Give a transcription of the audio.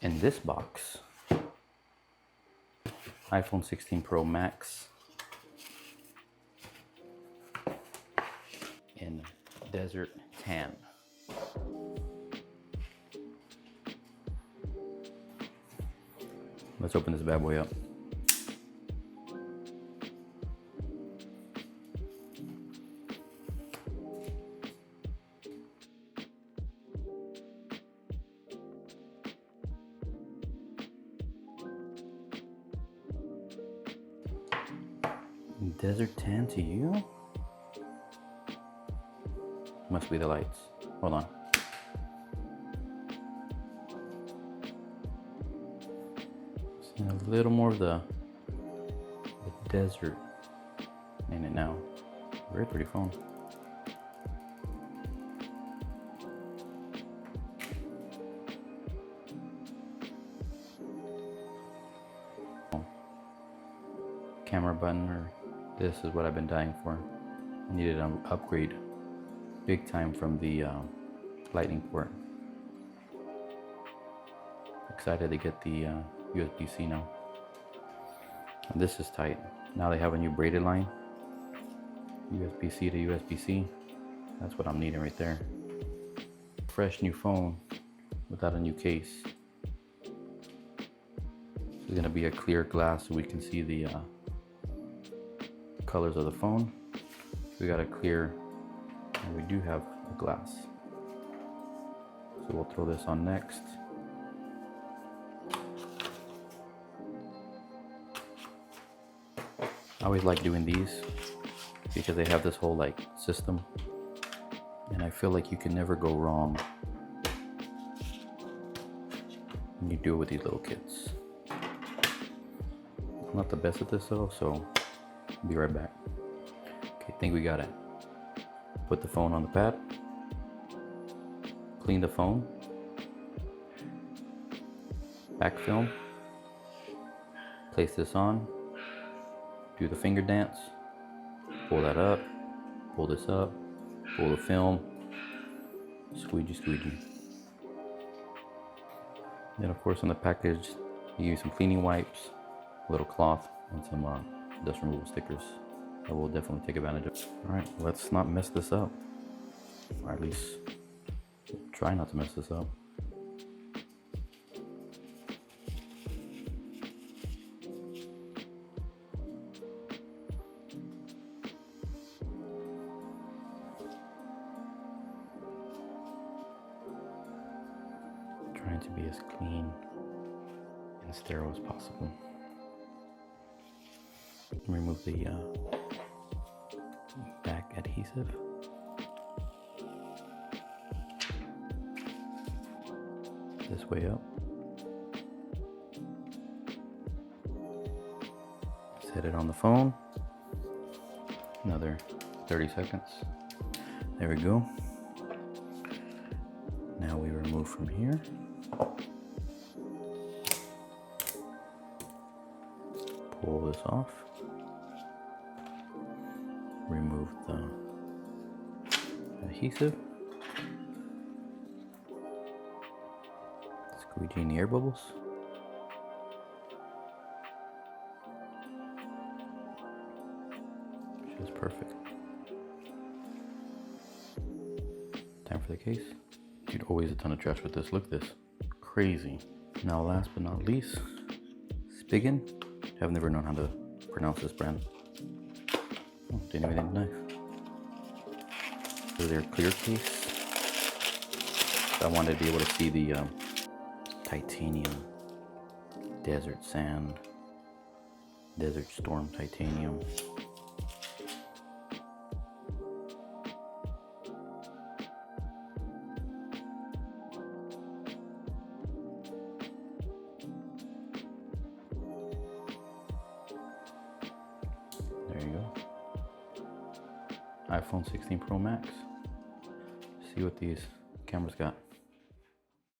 In this box, iPhone 16 Pro Max in Desert Tan. Let's open this bad boy up. Desert Tan to you? Must be the lights. Hold on. Seeing a little more of the desert in it now. Very pretty phone. Camera button, or this is what I've been dying for. I needed an upgrade big time from the lightning port. Excited to get the USB-C now. And this is tight. Now they have a new braided line. USB-C to USB-C. That's what I'm needing right there. Fresh new phone without a new case. It's gonna be a clear glass so we can see the colors of the phone. We got a clear, and we do have a glass. So we'll throw this on next. I always like doing these because they have this whole like system, and I feel like you can never go wrong when you do it with these little kits. I'm not the best at this though, so I'll be right back. Okay, I think we got it. Put the phone on the pad, clean the phone, back film, place this on, do the finger dance, pull that up, pull this up, pull the film, squeegee squeegee. Then of course on the package you use some cleaning wipes, a little cloth, and some dust removal stickers that we'll definitely take advantage of. Alright, let's not mess this up, or at least try not to mess this up. Trying to be as clean and sterile as possible. Remove the back adhesive. This way up. Set it on the phone. Another 30 seconds. There we go. Now we remove from here. Pull this off. Remove the adhesive. Squeegee in the air bubbles. Just perfect. Time for the case. Dude, always a ton of trash with this. Look at this. Crazy. Now last but not least, Spigen. I've never known how to pronounce this brand. Oh, didn't even knife. So their clear case. I wanted to be able to see the titanium, desert sand, desert storm titanium. There you go. iPhone 16 Pro Max. See what these cameras got.